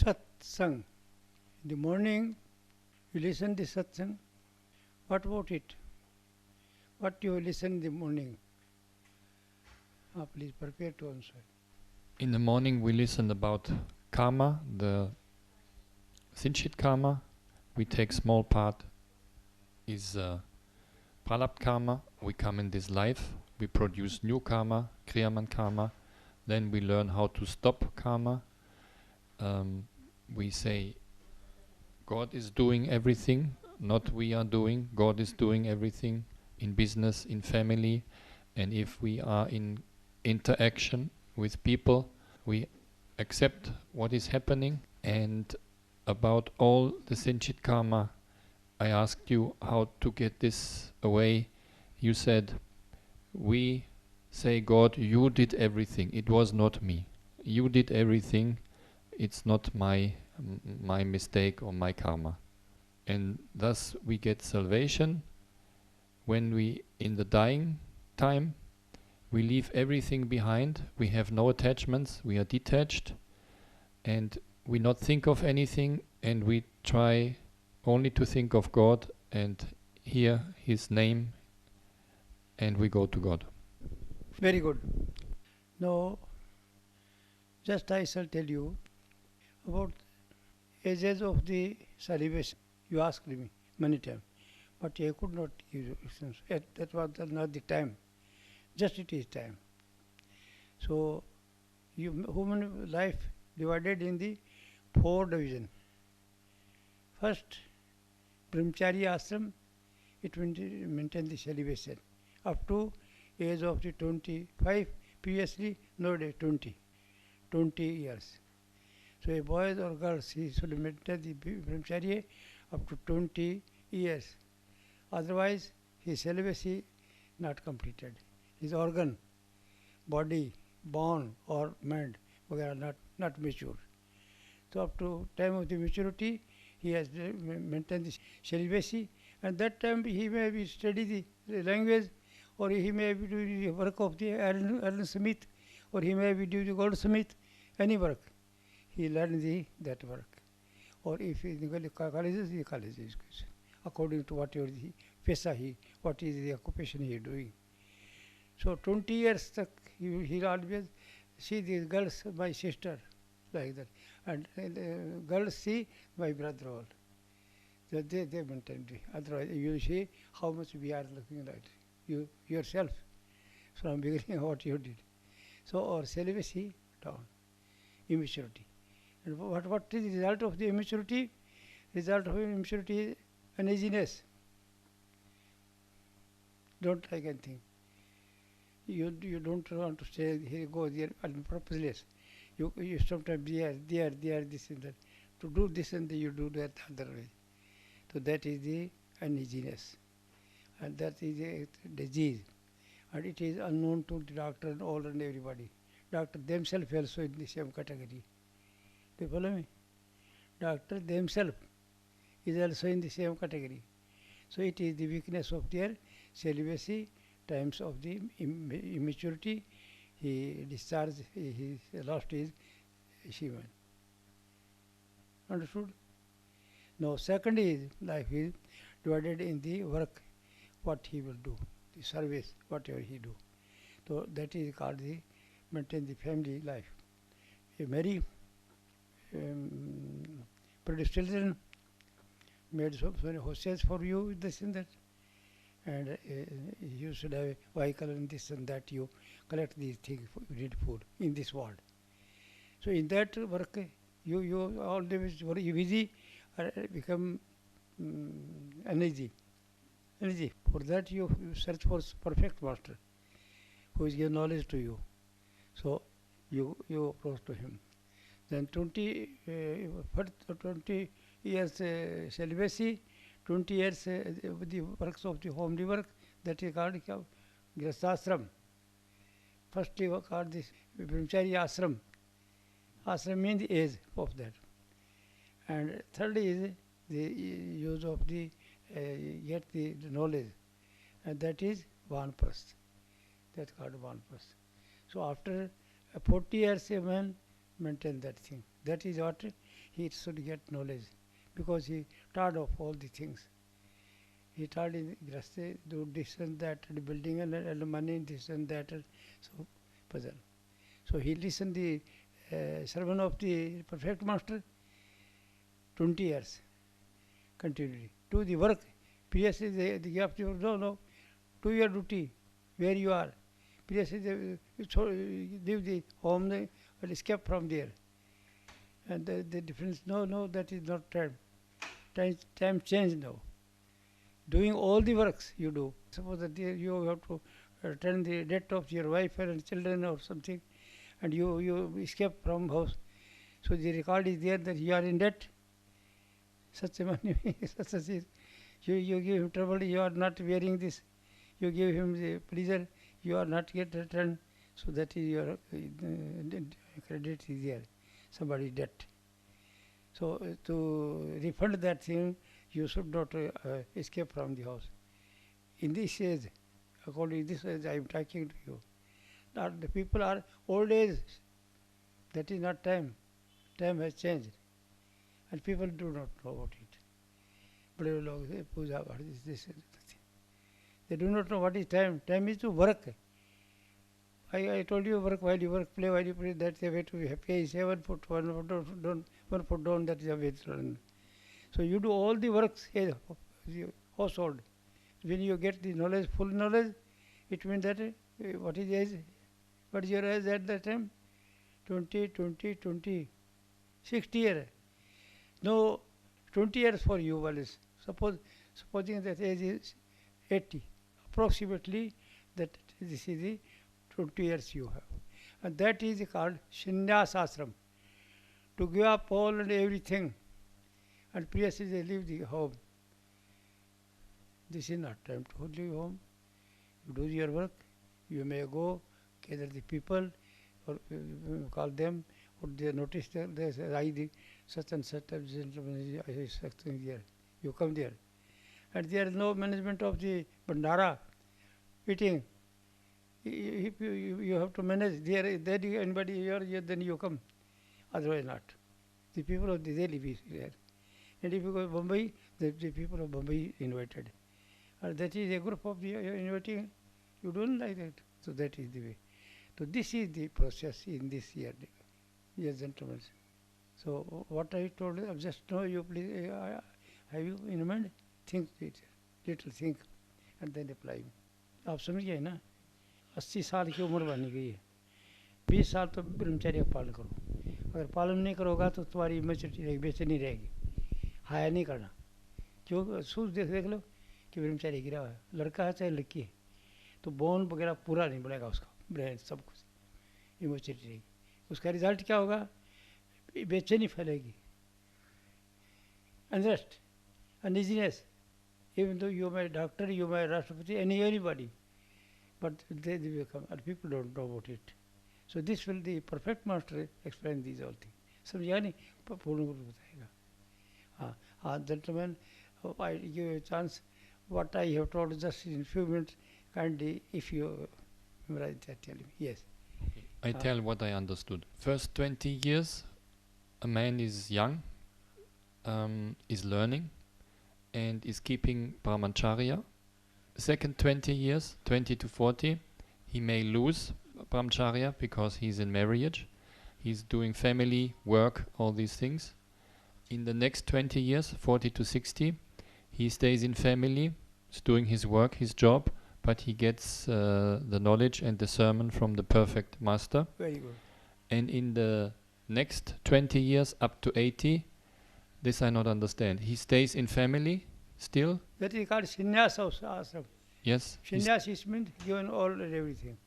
Satsang. In the morning, you listen to Satsang. What about it? What you listen in the morning? Please prepare to answer. In the morning we listen about karma, the Sinchit karma. We take small part is Pralapt karma. We come in this life, we produce new karma, Kriyaman karma. Then we learn how to stop karma. We say God is doing everything, not we are doing. God is doing everything in business, in family, and if we are in interaction with people, we accept what is happening. And about all the Sinchit karma, I asked you how to get this away. You said, we say, God, you did everything. It was not me. You did everything. It's not my mistake or my karma. And thus we get salvation when we, in the dying time, we leave everything behind. We have no attachments. We are detached. And we not think of anything. And we try only to think of God and hear His name. And we go to God. Very good. Now, just I shall tell you about ages of the celebration. You asked me many times, but I could not give you instance. That was not the time. Just it is time. So, human life divided in the 4 divisions. First, Brahmachari ashram, it maintain the celebration up to age of the 25, previously nowadays 20 years. So a boy or girl, he should maintain the brahmacharya up to 20 years. Otherwise, his celibacy not completed. His organ, body, bone or mind, are not mature. So up to time of the maturity, he has maintained the celibacy, and that time he may be study the language, or he may be doing the work of the iron smith, or he may be doing the goldsmith, any work. He learns that work. Or if he is in colleges, the college education, according to what the pesa what is the occupation he is doing. So 20 years he always see these girls, my sister, like that. And girls see my brother all. So they maintain it. Otherwise you see how much we are looking like you yourself from beginning what you did. So our celibacy down, immaturity. And what is the result of the immaturity? Result of immaturity is uneasiness. Don't like anything. You don't want to stay here, go there, purposeless. You sometimes there, this and that. To do this and that, you do that other way. So that is the uneasiness. And that is a disease. And it is unknown to the doctor and all and everybody. Doctor themselves also in the same category. Do you follow me? Doctor themselves is also in the same category. So it is the weakness of their celibacy, times of the immaturity. He discharged, he lost his Shivan. Understood? Now second is life is divided in the work, what he will do, the service, whatever he do. So that is called the maintain the family life. You marry, produce children, made so many hostels for you, this and that. And you should have a vehicle and this and that, you collect these things, you need food in this world. So in that work, you always very busy, become uneasy. For that you search for perfect master, who is give knowledge to you. So you approach to him. Then 20 years celibacy, 20 years the works of the homely work, that is called Grihasthashram. First you called this Brahmachari ashram. Ashram means the age of that. And third is the use of the get the knowledge, and that is Vanprasth. That's called Vanprasth. So after 40 years a man maintain that thing. That is what he should get knowledge, because he tired of all the things. He tired in Grasti, do this and that, and building and money, this and that, and so puzzle. So he listened the sermon of the perfect master 20 years continually. Do the work. Previously they have to, no, do your duty where you are. Previously they leave the home and escape from there. And the difference, no, that is not time. Time changed now. Doing all the works you do. Suppose that you have to return the debt of your wife and children or something, and you escape from house. So the record is there that you are in debt. Such a money, such a you give him trouble, you are not wearing this. You give him the pleasure, you are not get returned. So that is your credit is there, somebody's debt. So to refund that thing, you should not escape from the house. In this age, according to this age, I am talking to you. Now the people are old age. That is not time. Time has changed, and people do not know about it. Bade log say puja, what is this? They do not know what is time. Time is to work. I told you, work while you work, play while you play. That's the way to be happy. Say 1 foot, 1 foot down, 1 foot down. That is the way to learn. So you do all the works in your household. When you get the knowledge, full knowledge, it means that what is age? What is your age at that time? 20, 60 years. No, 20 years for you, Wallace. Supposing that age is 80, approximately, that this is the 20 years you have. And that is called Sannyas Ashram. To give up all and everything. And previously they leave the home. This is not time to leave home. You do your work. You may go, gather the people, or call them, or they notice that they say, I the such and such gentleman is here. You come there. And there is no management of the bandara, eating. If you have to manage there, anybody here, then you come. Otherwise not. The people of the Delhi be there. And if you go to Bombay, the people of Bombay invited. And that is a group of the inviting. You don't like that. So that is the way. So this is the process in this year, yes, gentlemen. So what I told you, just know you please, have you in mind? Think it, little think, and then apply. आप समझ गए ना? 80 साल की उम्र बन गई है, 20 साल तो ब्रह्मचर्य पालन करो. अगर पालन नहीं करोगा तो तुम्हारी मैच्योरिटी रहेगी, बेचैनी रहेगी. हाया नहीं करना. क्यों? सूझ देख लो कि ब्रह्मचर्य गिरा हुआ है, लड़का है चाहे लड़की है, तो बोन वगैरह पूरा नहीं बनेगा उसका, ब्रेन सब कुछ इमोचुरिटी रहेगी. उसका रिजल्ट क्या होगा? बेचैनी फैलेगी, unrest, uneasiness. Even though you may doctor, you may Rashtrapati, anybody, but they become, and people don't know about it. So this will the perfect master explain these all things. समझा नहीं? पूर्ण रूप बताएगा. हाँ, gentlemen, I give you a chance. What I have told just in few minutes, kindly, if you memorize that, tell me. Yes. Okay. I tell what I understood. First 20 years, a man is young, is learning, and is keeping brahmacharya. Second 20 years, 20 to 40, he may lose brahmacharya because he's in marriage. He's doing family, work, all these things. In the next 20 years, 40 to 60, he stays in family, is doing his work, his job, but he gets the knowledge and the sermon from the perfect master. Very good. And in the next 20 years, up to 80, this I not understand. He stays in family still? That is called sannyas ashram. Yes. Sannyas is meant given all and everything.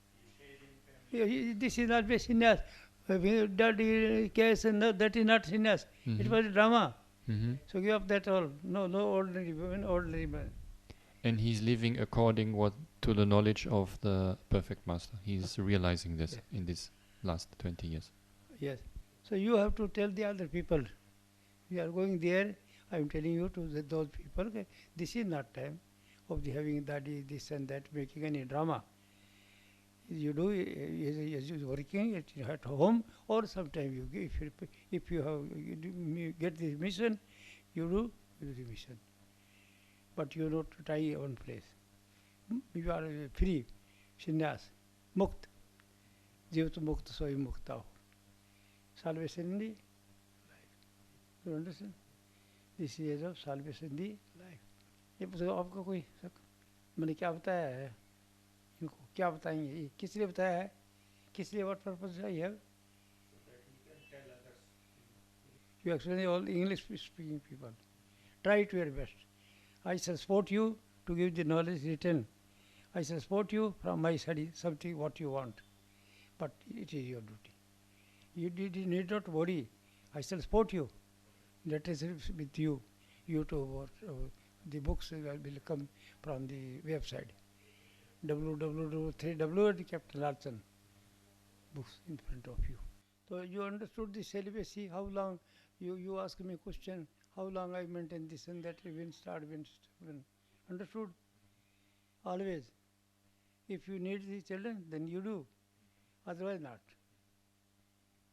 This is not sannyas. Dirty case and that is not sannyas. Mm-hmm. It was drama. Mm-hmm. So give up that all. No ordinary woman, ordinary man. And he's living according to the knowledge of the perfect master. He's realizing this in this last 20 years. Yes. So you have to tell the other people. We are going there. I am telling you to those people, okay, this is not time of the having that, this and that, making any drama. You do as you working at home, or sometimes you if you have get the mission, you do the mission. But you not tie one place. You are free, sannyas, mukt, jivat mukt, soy mukta. Salvation in the life. You understand? This is of salvation in the life. ये बताओ आपका कोई मैंने क्या बताया है इनको क्या बताएंगे ये किस लिए बताया है किस लिए what purpose I have you explain all English speaking people try to your best I shall support you to give the knowledge written I shall support you from my study something what you want but it is your duty you need not worry I shall support you let us with you YouTube or the books will come from the website www. Captain Lalchand books in front of you. So you understood the celibacy, how long you ask me a question, how long I maintain this and that, when start. Understood? Always. If you need the children, then you do. Otherwise not.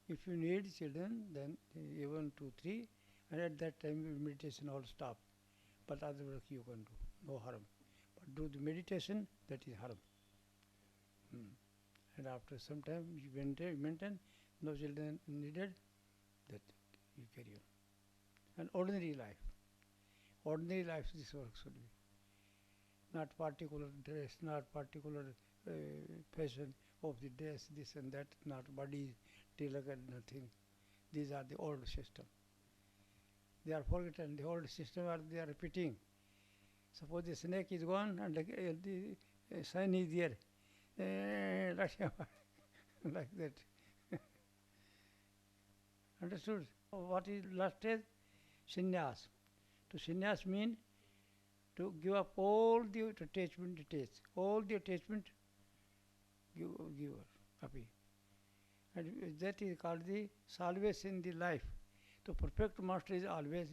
If you need children, then 1, 2, 3, and at that time meditation all stop. But other work you can do, no harm. But do the meditation, that is harm. And after some time you maintain, no children needed, that you carry on. And ordinary life this work should be. Not particular dress, not particular fashion of the dress, this and that, not body, tilak and nothing. These are the old system. They are forgotten. The old system they are repeating. Suppose the snake is gone and the sun is there. Like that. Understood? What is last stage? Sannyas. To sannyas mean to give up all the attachment details. All the attachment give up. And that is called the salvation in the life. The perfect master is always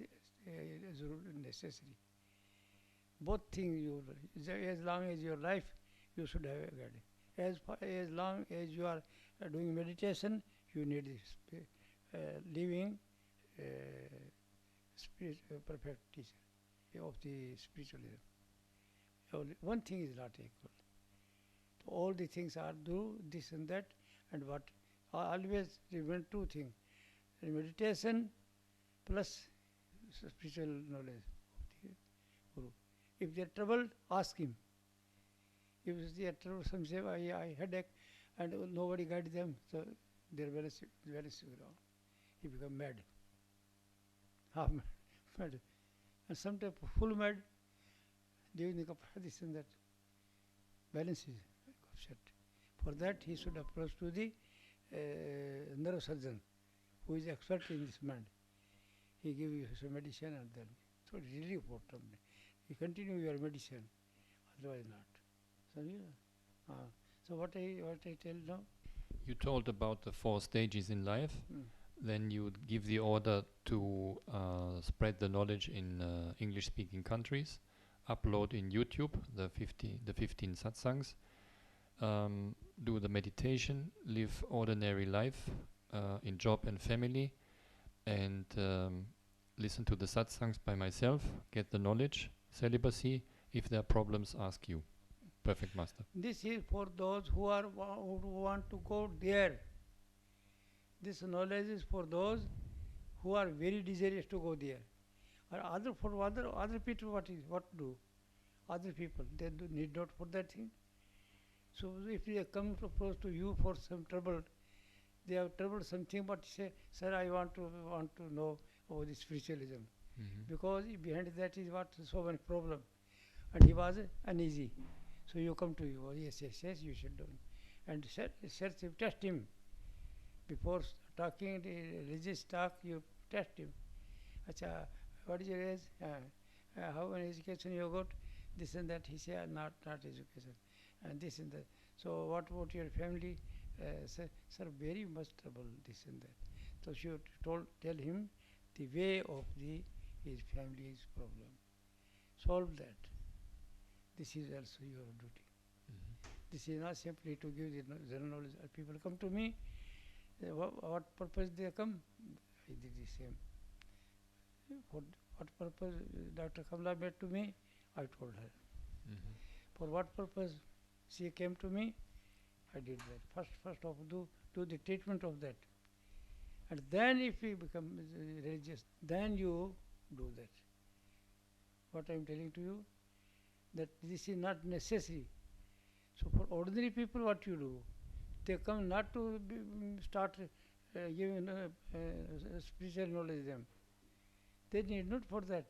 necessary. Both things as long as your life, you should have a guide. As long as you are doing meditation, you need this living perfect teacher of the spiritualism. One thing is not equal. All the things are do this and that, and what always remember two things: meditation plus spiritual knowledge of the Guru. If they are troubled, ask him. If they are troubled, some say, I headache, and nobody guides them, so they are very wrong. He become mad, half mad, and sometimes full mad. During the this and that, balance is upset. For that, he should approach to the neurosurgeon, who is expert in this mind. He gives you some medicine and then. So it's really important. You continue your medicine, otherwise not. So yeah. So what I tell now? You told about the 4 stages in life. Then you would give the order to spread the knowledge in English-speaking countries, upload in YouTube the 15 satsangs, do the meditation, live ordinary life in job and family, and listen to the satsangs by myself, get the knowledge, celibacy. If there are problems, ask you. Perfect Master. This is for those who want to go there. This knowledge is for those who are very desirous to go there. Or other people, what to do? Other people, they need not for that thing. So if they come to approach to you for some trouble, they have trouble something, but say, sir, I want to know about the spiritualism. Because behind that is what so many problem. And he was uneasy. So you come to you, yes, you should do. And test him. Before talking the religious talk, you test him. Acha, what is your age? How many education you got? This and that. He said, not education. And this and that. So what about your family? Sir, very much trouble, this and that. So she tell him the way of his family's problem. Solve that. This is also your duty. This is not simply to give the general knowledge. People come to me, what purpose they come? I did the same. For what purpose Dr. Kamla met to me? I told her. Mhm. For what purpose she came to me? I did that. First of do the treatment of that. And then if you become religious, then you do that. What I am telling to you, that this is not necessary. So for ordinary people, what you do? They come not to start giving spiritual knowledge to them. They need not for that.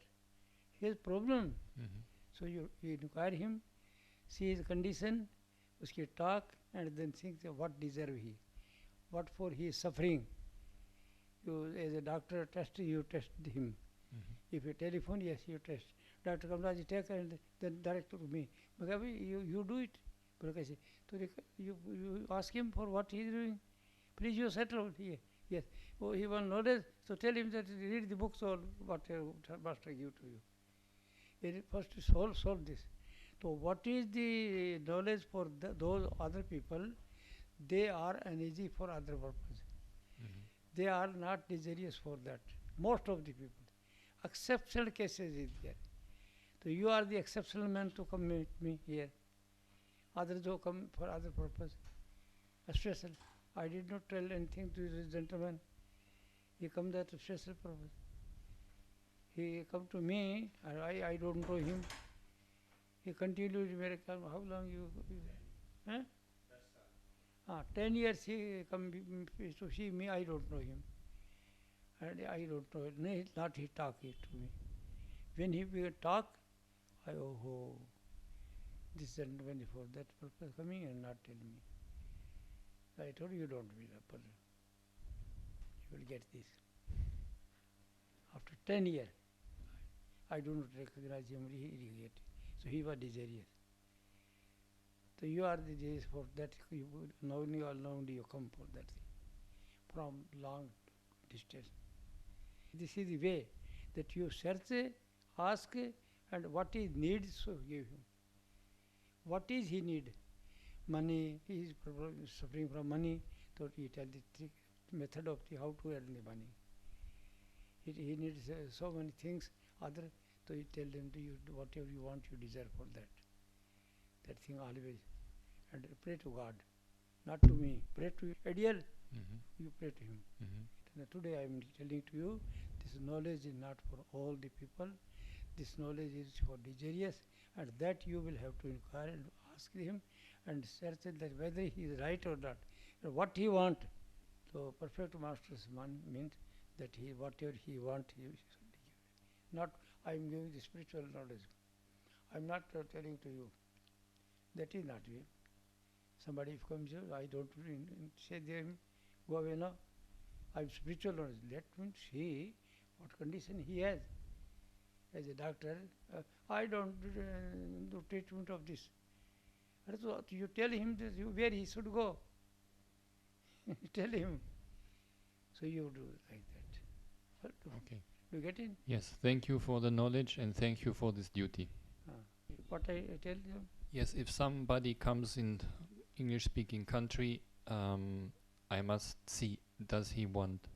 His problem. Mhm. So you inquire him, see his condition, uski talk, and then think what deserve he, what for he is suffering. You as a doctor you test him. Mhm. If you telephone, yes, you test. Dr. Kamraji take and then direct to me. Because you do it. Because you ask him for what he is doing. Please you settle here. Yes. Oh, he wants knowledge, so tell him that read the books or whatever master give to you. First solve this. So what is the knowledge for those other people? They are uneasy for other purpose. Mhm. They are not desirous for that. Most of the people. Exceptional cases is there. So you are the exceptional man to come meet me here. Others who come for other purpose. Special. I did not tell anything to this gentleman. He come there to special purpose. He come to me, and I don't know him. He continued miracle. How long you huh? 10 years he come to see me, I don't know him. And I don't know, not he talk it to me. When he will talk, oh, this gentleman for that purpose coming and not tell me. I told you don't be that person. You will get this. After 10 years, I do not recognize him, he get it. So he was desirous. So you are desirous for that, now you come for that thing, from long distance. This is the way that you search, ask, and what is need, so give him. What is he need? Money, he is suffering from money, so he tell the trick, method of how to earn the money. He needs so many things, other, so you tell them to you whatever you want, you desire for that. That thing always. And pray to God, not to me. Pray to ideal, Mhm. you pray to him. Mhm. Today I am telling to you, this knowledge is not for all the people. This knowledge is for desirous, and that you will have to inquire and ask him and search that whether he is right or not, and what he want. So perfect master's man means that he whatever he want, he should give. Not I am giving the spiritual knowledge. I am not telling to you. That is not way. Somebody if comes here, I don't say to him, go away now. I am spiritual knowledge. Let him see what condition he has. As a doctor, I don't do treatment of this. So you tell him this, where he should go. Tell him. So you do like that. Okay. Do you get it? Yes, thank you for the knowledge and thank you for this duty. What I tell you? Yes, if somebody comes in English-speaking country, I must see, does he want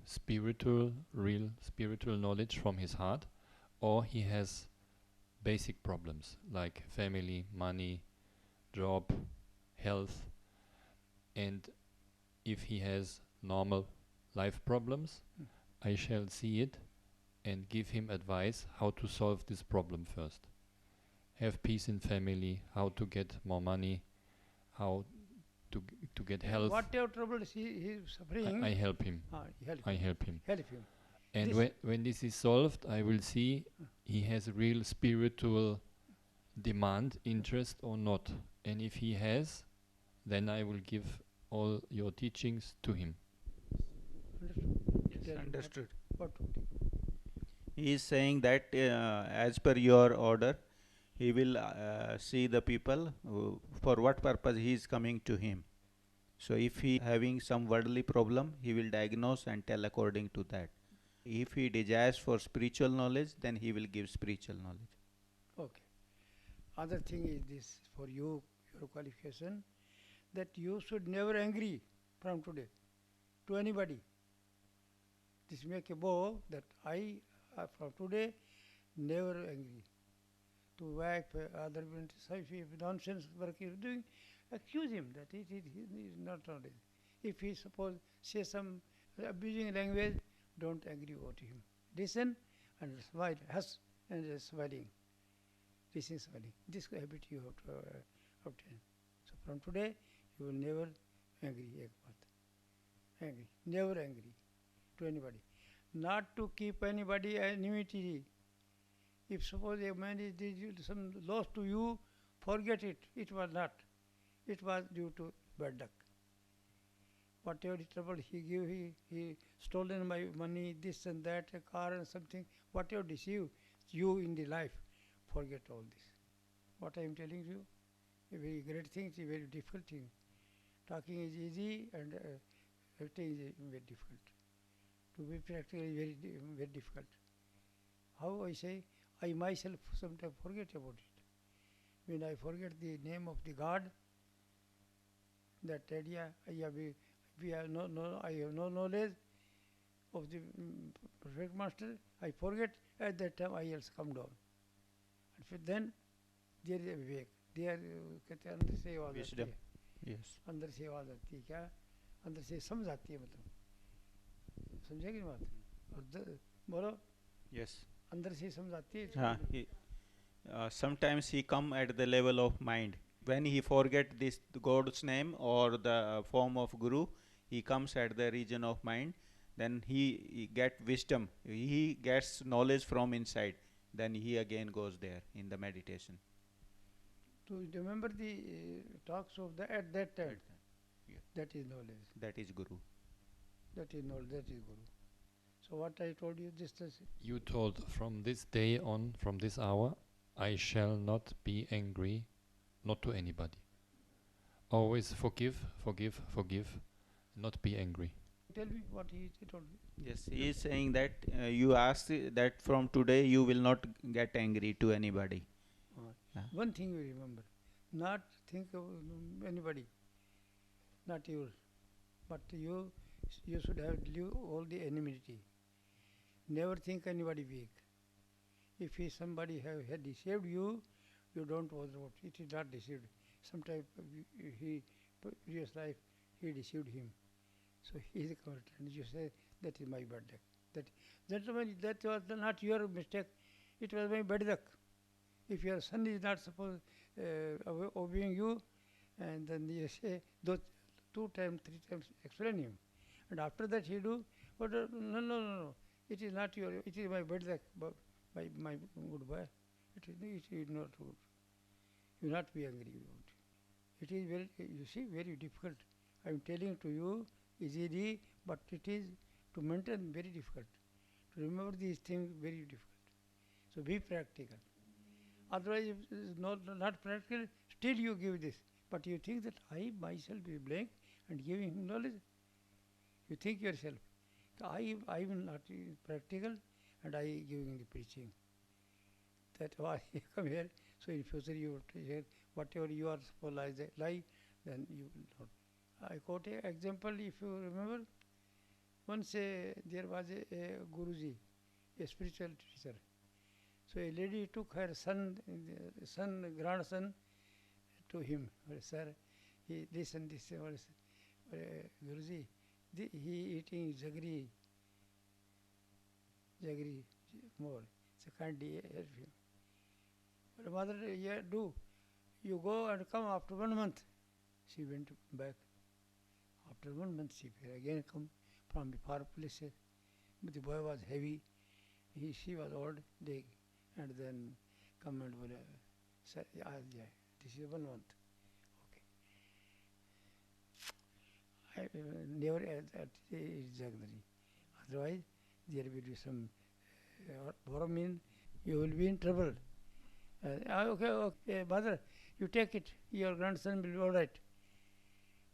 real spiritual knowledge from his heart, or he has basic problems like family, money, job, health, and if he has normal life problems, I shall see it and give him advice how to solve this problem first. Have peace in family, how to get more money, how to get health. Whatever troubles he is suffering, I help him. I help him. Help him. And when this is solved, I will see he has a real spiritual demand, interest or not. And if he has, then I will give all your teachings to him. Understood? Yes, understood. What? He is saying that as per your order, he will see the people for what purpose he is coming to him. So if he having some worldly problem, he will diagnose and tell according to that. If he desires for spiritual knowledge, then he will give spiritual knowledge. Okay. Other thing is this for you, your qualification. that you should never angry from today to anybody. This make a vow that I from today never angry to wife, other if nonsense work he is doing, accuse him that he is not nowadays. If he suppose say some abusing language, don't agree over to him. Listen and smile, hush and smiling. This is smiling. This habit you have to obtain. So from today you will never angry. Angry, never angry to anybody. Not to keep anybody enmity. If suppose a man is did some loss to you, forget it. It was not. It was due to bad luck. Whatever trouble he gave, he stolen my money, this and that, a car and something, whatever deceived you in the life, forget all this. What I am telling you, a very great thing, it's a very difficult thing. Talking is easy and everything is very difficult. To be practical is very difficult. How I say, I myself sometimes forget about it. When I forget the name of the God, that idea, I have no knowledge of the perfect master, I forget, at that time I also come down. And then there is a vivek. There कहते हैं अंदर से आवाज आती है. Yes. अंदर से आवाज आती है क्या? अंदर से समझ आती है मतलब. समझेगी बात? और बोलो. Yes. अंदर से समझ आती है. Sometimes he come at the level of mind. When he forget this God's name or the form of Guru, he comes at the region of mind. Then he get wisdom. He gets knowledge from inside. Then he again goes there in the meditation. To remember the talks of at that time. Yeah. That is knowledge. That is Guru. That is knowledge. That is Guru. So what I told you, this is. You told from this day on, from this hour, I shall not be angry, not to anybody. Always forgive, not be angry. Tell me what he told me. Yes, he is saying that you asked that from today you will not get angry to anybody. One thing you remember, not think of anybody, not yours, but you should have leave all the enmity. Never think anybody weak. If somebody had deceived you, you don't bother about it. It is not deceived. Sometimes previous life he deceived him, so he is converted. And you say that is my bad luck. That was not your mistake. It was my bad luck. If your son is not supposed obeying you, and then you say those 2 times, 3 times explain him, and after that he do, but no. It is not your. It is my bad luck. My goodbye. It is not good. You not be angry about it. It is very, you see, very difficult. I am telling to you easily, but it is to maintain very difficult. To remember these things very difficult. So be practical. Otherwise, if it is not practical, still you give this. But you think that I myself is blank and giving him knowledge. You think yourself. I am not practical and I giving the preaching. That's why you come here. So in future you will hear whatever you are supposed lie, then you will not. I quote an example, if you remember. Once there was a Guruji, a spiritual teacher. So a lady took her grandson to him. Sir, he listen this. Guruji, he eating jaggery more. So can't help him. But mother, yeah, do. You go and come after 1 month. She went back. After 1 month, she again come from the far places. But the boy was heavy. She was old. And then come and say, this is 1 month. Okay. I never that is jaggery. Otherwise, there will be some Param, you will be in trouble. Okay, mother, you take it. Your grandson will be all right.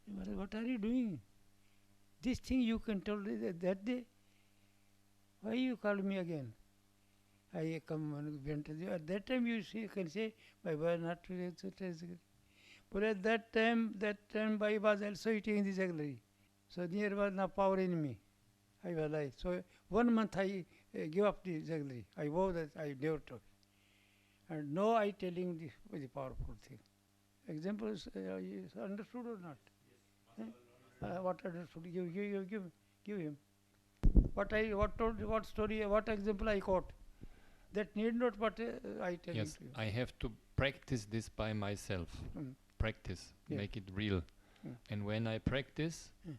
Mother, what are you doing? This thing you can tell that day. Why you called me again? I come and went to you. At that time you can say, my boy not to But at that time I was also eating the jaggery. So there was no power in me. I was like, so 1 month I give up the jaggery. I vow that I never took. And now I telling the powerful thing. Examples is understood or not? What understood? Give him. What story, what example I quote. That need not, but I tell Yes, to you. I have to practice this by myself. Mm. Practice, Yeah. make it real. Mm. And when I practice, Mm.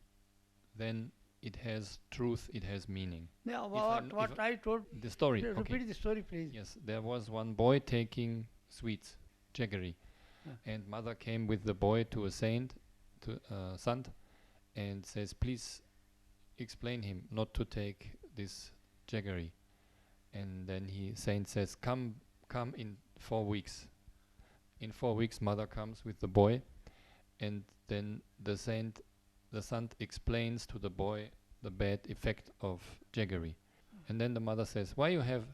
then it has truth, it has meaning. Now, If what I told, The story, okay. repeat the story, please. Yes, there was one boy taking sweets, jaggery, and mother came with the boy to a saint, to Sant, and says, please explain him not to take this jaggery. And then saint says, come in 4 weeks. In 4 weeks, mother comes with the boy, and then the Sant explains to the boy the bad effect of jaggery. And then the mother says, why you have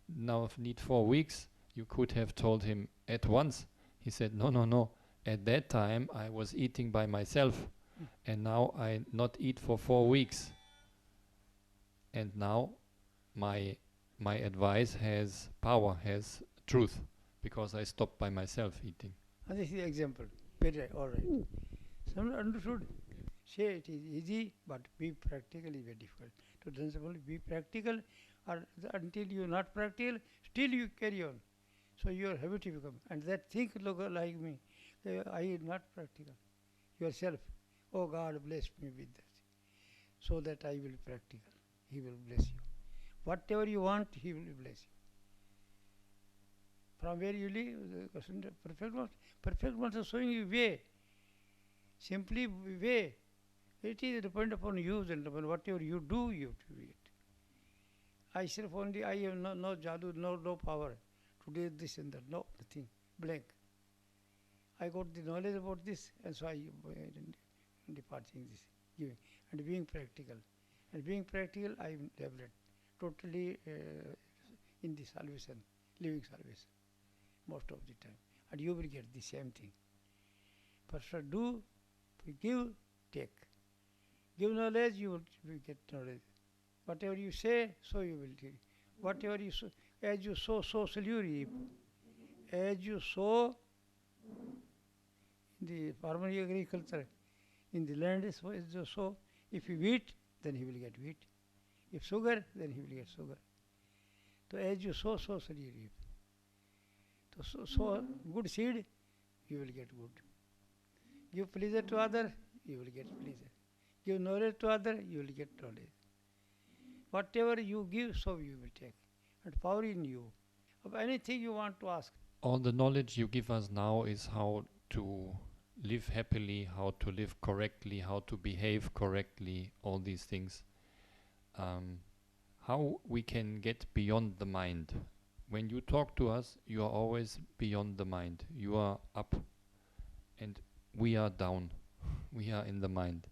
now need 4 weeks? You could have told him at once. He said, no. At that time I was eating by myself, and now I not eat for 4 weeks. And now my advice has power, has truth, because I stopped by myself eating. And this is the example. Very right, all right. Some understood. Say it is easy, but be practically very difficult. To principle, be practical, or until you are not practical, still you carry on. So your habit will become. And that think look like me. I am not practical. Yourself. Oh God, bless me with that. So that I will be practical. He will bless you. Whatever you want, He will bless you. From where you live, perfect ones are showing you way. Simply way. It is depend upon you and upon whatever you do, you have to do it. I self only, I have no jadoo, no power to do this and that. No, nothing. Blank. I got the knowledge about this, and so I departing this, giving, and being practical. And being practical, I am developed totally in the salvation, living salvation, most of the time. And you will get the same thing. First do, give, take. Give knowledge, you will get knowledge. Whatever you say, so you will take. Whatever you sow, as you sow, so shall you reap. As you sow in the farmer agriculture, in the land is as you sow. If you wheat, then he will get wheat. If sugar, then he will get sugar. So as you sow, so shall you reap. So sow good seed, you will get good. Give pleasure to other, you will get pleasure. Give knowledge to other, you will get knowledge. Whatever you give, so you will take. And power in you. Of anything you want to ask. All the knowledge you give us now is how to live happily, how to live correctly, how to behave correctly, all these things. How we can get beyond the mind. When you talk to us, you are always beyond the mind. You are up and we are down. We are in the mind.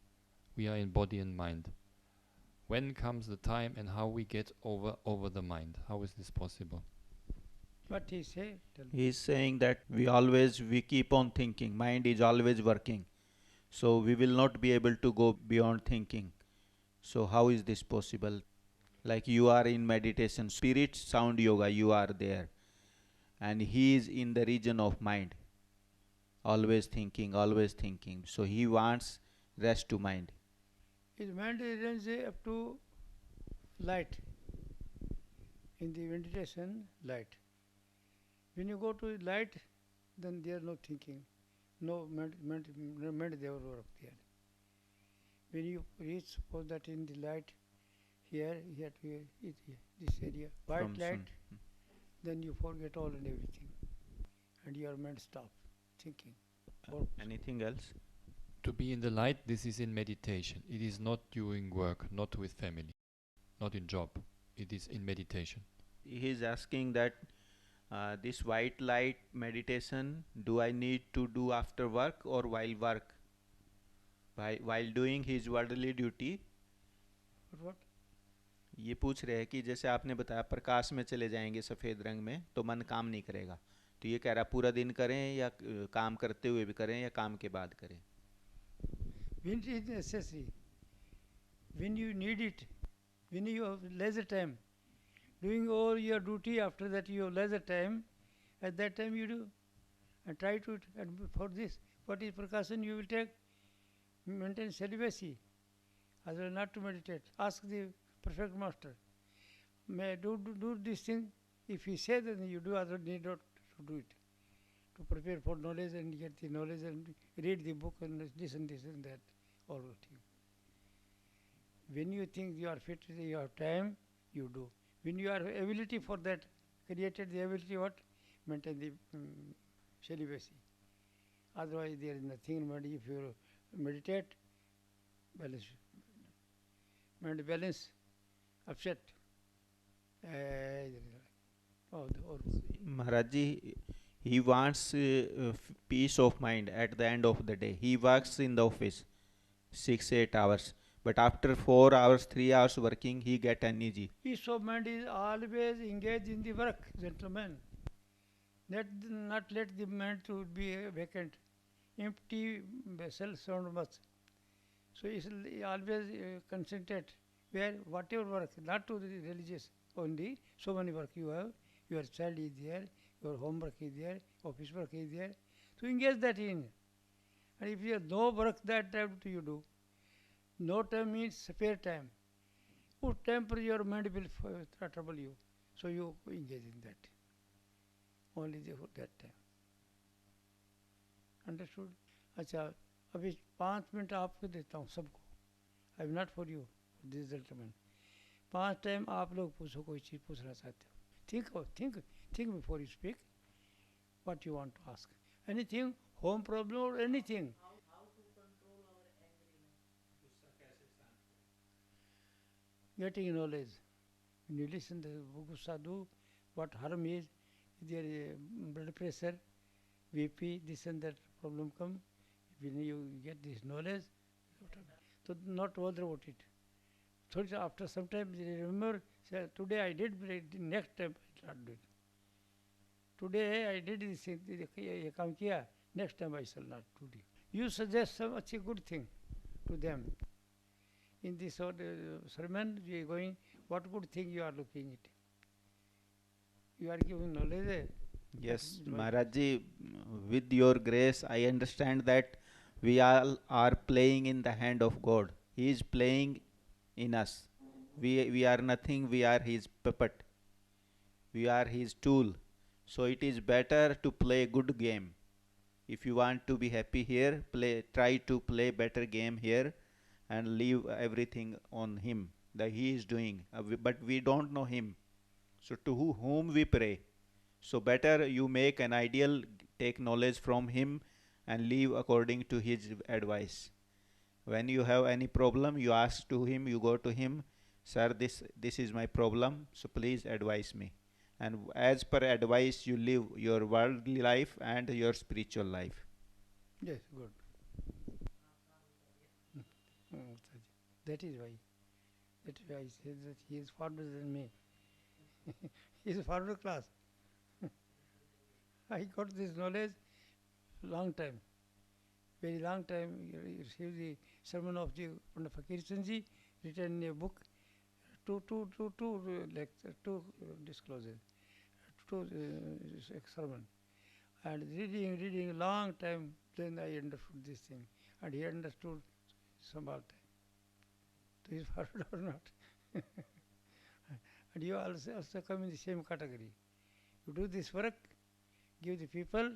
We are in body and mind. When comes the time and how we get over the mind? How is this possible? What he say? Tell me. He is saying that we keep on thinking. Mind is always working. So we will not be able to go beyond thinking. So how is this possible? Like you are in meditation, spirit, sound yoga, you are there. And he is in the region of mind. Always thinking, always thinking. So he wants rest to mind. His mind runs up to light. In the meditation, light. When you go to light, then there is no thinking, no mind there over there. When you reach, suppose that in the light, here this area, white From light, sun. then you forget all and everything, and your mind stops thinking. Anything else? To be in the light, this is in meditation. It is not doing work, not with family, not in job. It is in meditation. He is asking that this white light meditation, do I need to do after work or while work? While doing his worldly duty. What? ये पूछ रहे हैं कि जैसे आपने बताया प्रकाश में चले जाएंगे सफ़ेद रंग में तो मन काम नहीं करेगा, तो ये कह रहा पूरा दिन करें या काम करते हुए भी करें या काम के बाद करें. When it is necessary, when you need it, when you have leisure time, doing all your duty, after that you have leisure time, at that time you do. And try to, and for this, what is precaution you will take? Maintain celibacy, as well not to meditate. Ask the perfect master, may I do this thing? If he says, then you do, otherwise need not to do it. To prepare for knowledge and get the knowledge and read the book and this and that, all the things. When you think you are fit, you have time, you do. When you are ability for that, created the ability, what? Maintain the celibacy. Otherwise, there is nothing in mind. If you meditate, balance, mind balance, upset. Maharaj ji, he wants peace of mind at the end of the day. He works in the office 6-8 hours, but after 4 hours, 3 hours working, he get energy. Peace of mind is always engaged in the work, gentlemen. Not let the mind to be vacant, empty vessel sound much. So it's always concentrate where whatever work, not to the religious only. So many work you have, your child is there, your homework is there, office work is there. So engage that in. And if you have no work that time to you do, no time means spare time. What time for your mind will trouble you. So you engage in that. Only that time. Understood? अच्छा अभी 5 minute आपको देता हूँ सबको. I am not for you, this gentleman. 5 time आप लोग पूछो, कोई चीज़ पूछना चाहते हो. Think before you speak. What you want to ask? Anything, home problem or anything. How to control our angriness? Getting knowledge. When you listen to Gussa do, what harm is, there is blood pressure, BP, this and that problem come. When you get this knowledge, so not bother about it. So after some time, remember, say, today I did, next time I will not do it. Today I did this thing, ये काम किया, next time I shall not do it. You suggest some अच्छी good thing to them. In this sermon, we are going, what good thing you are looking at? You are giving knowledge. Yes, Maharaj ji, with your grace, I understand that we all are playing in the hand of God. He is playing in us. We are nothing, we are His puppet. We are His tool. So it is better to play good game. If you want to be happy here, try to play better game here and leave everything on Him that He is doing. But we don't know Him. So to whom we pray. So better you make an ideal, take knowledge from Him and live according to His advice. When you have any problem, you ask to Him, you go to Him, sir, this is my problem, so please advise me. And as per advice, you live your worldly life and your spiritual life. Yes, good. That is why. That is why I said that he is farther than me. He is farther class. I got this knowledge long time, very long time. You received the sermon of the Fakir Sanji, written in a book, two lecture, two disclosures, two sermon, and reading long time. Then I understood this thing, and he understood some other time. So he is farther or not? And you also come in the same category. You do this work, give the people,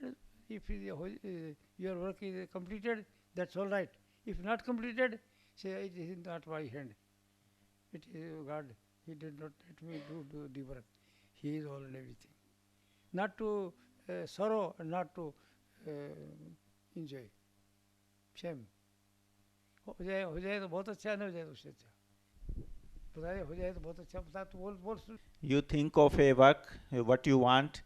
and if your work is completed, that's all right. If not completed, say it is not my hand. It is God. He did not let me do the work. He is all and everything. Not to sorrow and not to enjoy. Shame. हो जाए तो बहुत अच्छा, नहीं हो जाए तो उससे अच्छा. बताए हो जाए तो बहुत अच्छा. बता तो बोल. You think of a work, what you want.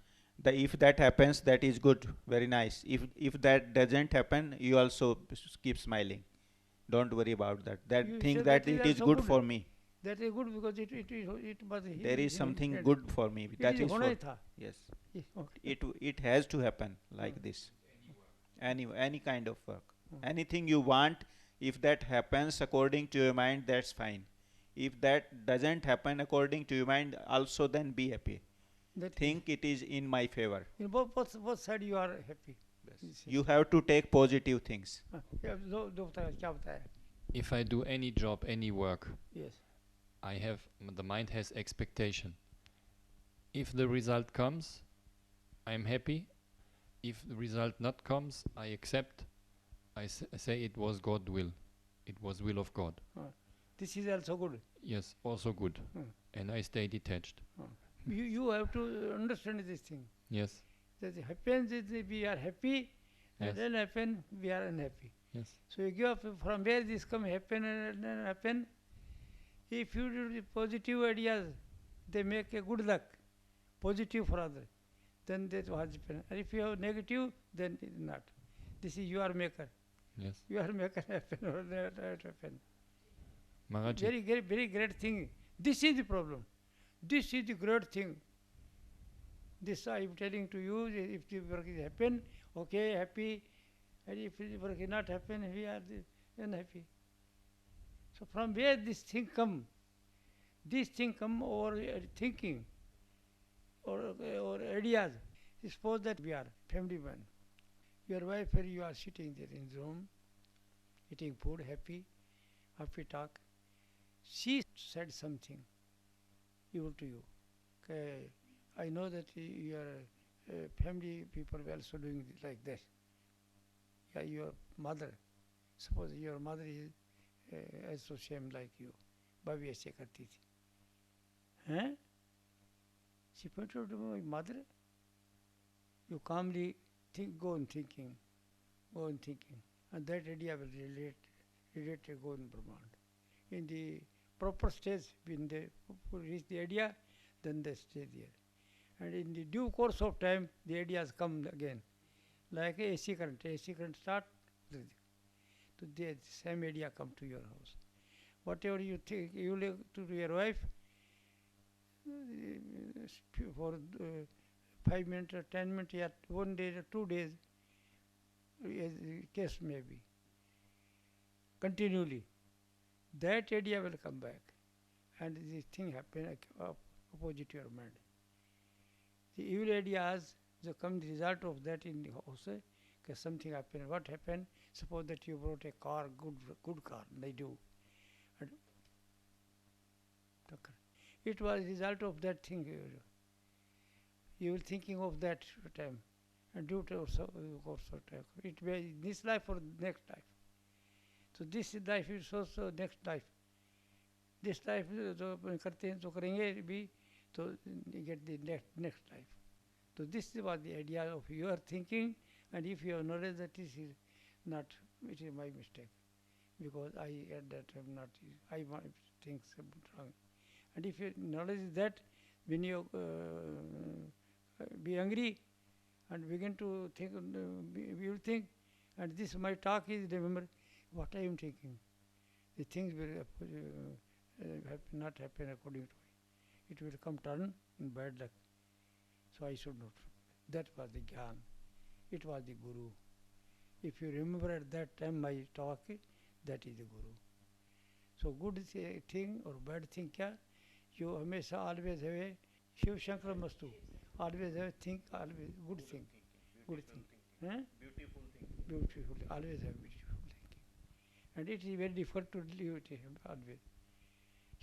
If that happens, that is good, very nice. If that doesn't happen, you also keep smiling. Don't worry about that. You Think say that that is it is also good good. for me. That is good because it was There is something good for me. It That is is होना ही for, था. yes. Okay. It has to happen like Hmm. this. Any kind of work, Hmm. anything you want. If that happens according to your mind, that's fine. If that doesn't happen according to your mind, also then be happy. That Think it is in my favor. in both side you are happy. Yes. You have to take positive things. Yeah, दो बताया क्या बताया? If I do any job, any work, Yes. I have the mind has expectation. If the result comes, I am happy. If the result not comes, I accept. I say it was God will. It was will of God. This is also good. Yes, also good. And I stay detached. You have to understand this thing. Yes. That happens is we are happy, and Yes. then happen we are unhappy. Yes. So you give up from where this come happen and then happen. If you do the positive ideas, they make a good luck, positive for others. Then that was happen. And if you have negative, then it is not. This is your maker. Yes. You are maker happen or not happen. Maharaj, Very great thing. This is the problem. This is the great thing. This I am telling to you. If the work is happen, okay, happy. And if the work is not happen, we are unhappy. So from where this thing come? This thing come over thinking or ideas. Suppose that we are family man. Your wife and you are sitting there in the room, eating food, happy talk. She said something evil to you. Okay, I know that your family people were also doing like this. Yeah, your mother. Suppose your mother is also same like you. Bhabi ऐसे करती थी. हैं? She pointed to my mother. You calmly go on thinking, and that idea will relate to go in Brahman. In the proper stage, when they reach the idea, then they stay there. And in the due course of time, the ideas come again. Like AC current start, so the same idea come to your house. Whatever you think, you live to your wife, for 5 minutes or 10 minutes, yet 1 day or 2 days, as the case may be, continually, that idea will come back, and this thing happen opposite your mind. The evil ideas, the come the result of that in the house, because something happened. What happened? Suppose that you brought a car, good car, they do. And it was result of that thing. You were thinking of that time, and due to course of time. It may this life or next life. So this life is also next life. This life जो करते हैं तो करेंगे भी तो get the next life. So this was the idea of your thinking, and if you have knowledge that this is not, it is my mistake, because I at that time not, I want things wrong. And if your knowledge is that, when you be angry and begin to think, you will think, and this my talk is, remember what I am thinking. The things will not happen according to me. It will come turn in bad luck. So I should not. That was the Gyan. It was the Guru. If you remember at that time my talk, that is the Guru. So good thing or bad thing क्या? You हमेशा always have a Shiv Shankar Mastu. Always have a think, always good thing. Good thing. Beautiful thing. Beautiful. Always have beautiful thinking. And it is very difficult to live it always.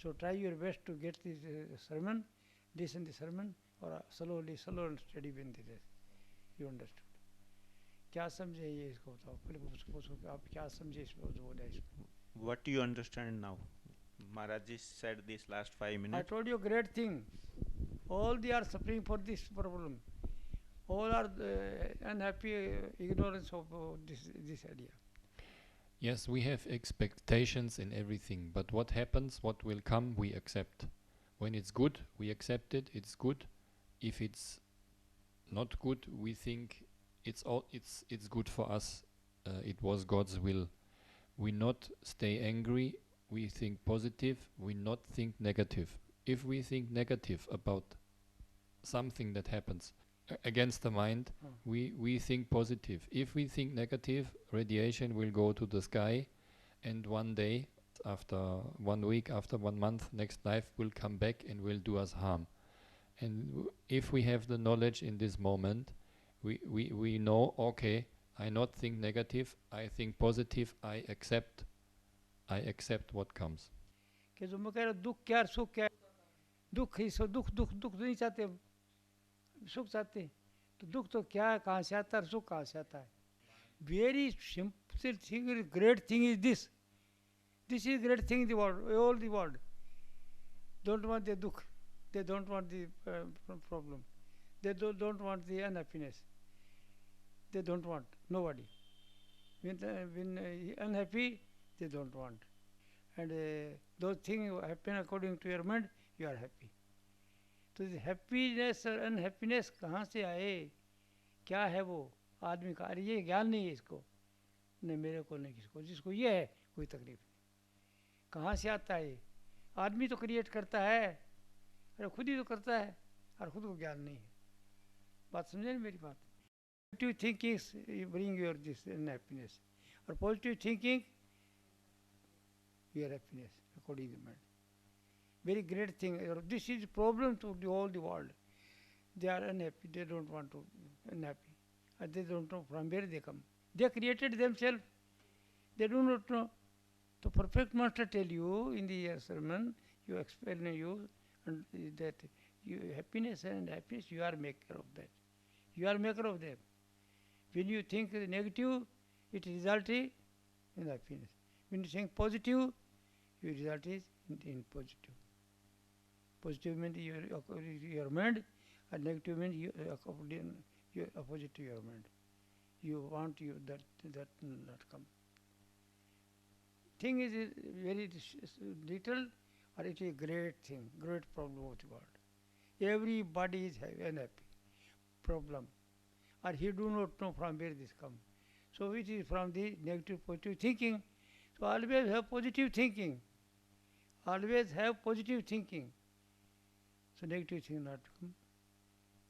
So try your best to get this sermon, listen the sermon, or slowly study when it is. You understood. क्या समझे ये इसको बताओ पहले उसको पूछो कि आप क्या समझे इसमें बोला इसमें. What do you understand now? Maharaj said this last 5 minutes. I told you great thing. All they are suffering for this problem. All are unhappy ignorance of this idea. yes, we have expectations in everything, but what happens, what will come, we accept. When it's good, we accept it, it's good. If it's not good, we think it's good for us, it was God's will. We not stay angry we think positive, we not think negative. If we think negative about something that happens against the mind, we think positive. If we think negative, radiation will go to the sky, and one day, after 1 week, after 1 month, next life will come back and will do us harm. And if we have the knowledge in this moment, we know, okay, I not think negative, I think positive, I accept what comes. कि जो मैं कह रहा हूँ दुख क्या सुख क्या, दुख ही सो दुख दुख दुख नहीं चाहते, सुख चाहते, तो दुख तो क्या है, कहाँ से आता है, सुख कहाँ से आता है. Very simple thing, great thing is this is great thing in the world, all the world don't want the dukh, they don't want the problem, they don't want the unhappiness, they don't want, nobody. When unhappy, they don't want. And those things happen according to your mind, you are happy. तो happiness और unhappiness कहाँ से आए, क्या है वो आदमी का, अरे ये ज्ञान नहीं है इसको, नहीं मेरे को नहीं किसको, जिसको ये है कोई तकलीफ नहीं. कहाँ से आता है, आदमी तो क्रिएट करता है, अरे खुद ही तो करता है, और खुद को ज्ञान नहीं है. बात समझे ना मेरी बात. Positive thinking bring your this happiness, और positive thinking your happiness according to mind. Very great thing. This is problem to the whole the world. They are unhappy. They don't want to unhappy. And they don't know from where they come. They created themselves. They do not know. The perfect master tell you in the sermon, you explain you and that you happiness and happiness, you are maker of that. You are maker of them. When you think negative, it results in happiness. When you think positive, your result is in positive. Positive means your mind, and negative means you opposite to your mind. You want that not come. Thing is very little, or it is a great thing, great problem of the world. Everybody is unhappy, problem, or he do not know from where this come. So it is from the negative positive thinking. So always have positive thinking. Always have positive thinking. So negative thing not to come.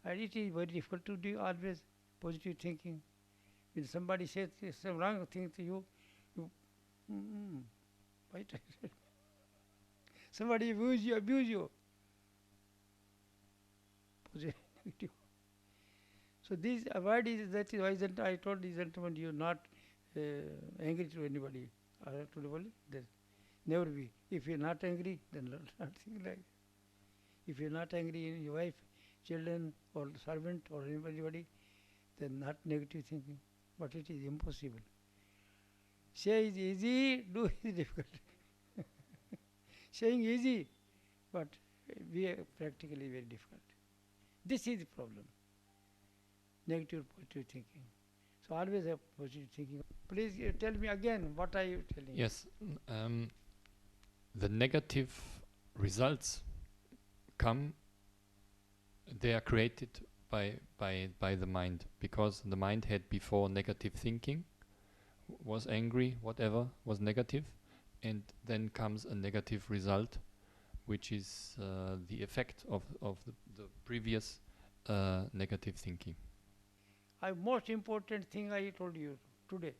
And it is very difficult to do always positive thinking. When somebody says some wrong thing to you, right? Somebody abuse you. Positive, negative. So this avoid is, that is why I told the gentleman, you not angry to anybody. I have told anybody, never be. If you are not angry, then not think like that. If you are not angry in your wife, children, or servant, or anybody, then not negative thinking. But it is impossible. Say is easy, do is difficult. Saying easy, but we are practically very difficult. This is the problem. Negative, positive thinking. So always have positive thinking. Please tell me again, what are you telling? Yes, the negative results come, they are created by the mind, because the mind had before negative thinking, was angry, whatever, was negative, and then comes a negative result, which is the effect of the previous negative thinking. Most important thing I told you today.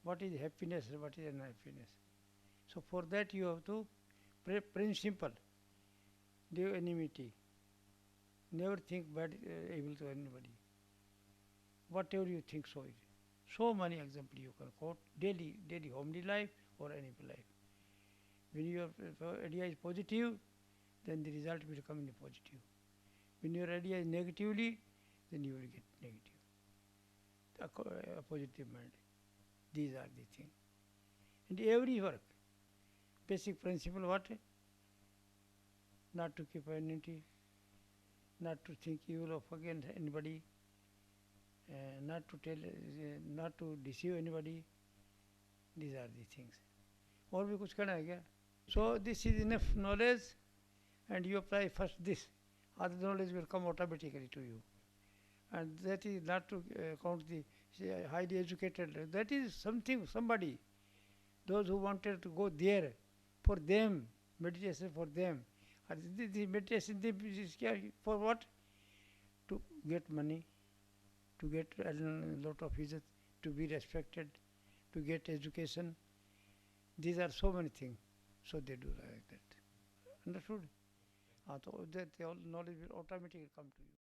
What is happiness, what is unhappiness. So for that you have to principle, do enmity. Never think bad, evil to anybody. Whatever you think, so it is. So many examples you can quote, daily homely life or any life. When your idea is positive, then the result will come in positive. When your idea is negatively, then you will get negative. A positive mind. These are the things. And every work, basic principle what? Not to keep enmity, not to think evil of against anybody, not to tell, not to deceive anybody. These are the things. और भी कुछ करना है क्या? So this is enough knowledge, and you apply first this. Other knowledge will come automatically to you. And that is not to count the highly educated. That is something, somebody. Those who wanted to go there, for them, meditation for them. And the meditation is for what? To get money, to get a lot of izzat, to be respected, to get education. These are so many things. So they do like that. Understood? So that all knowledge will automatically come to you.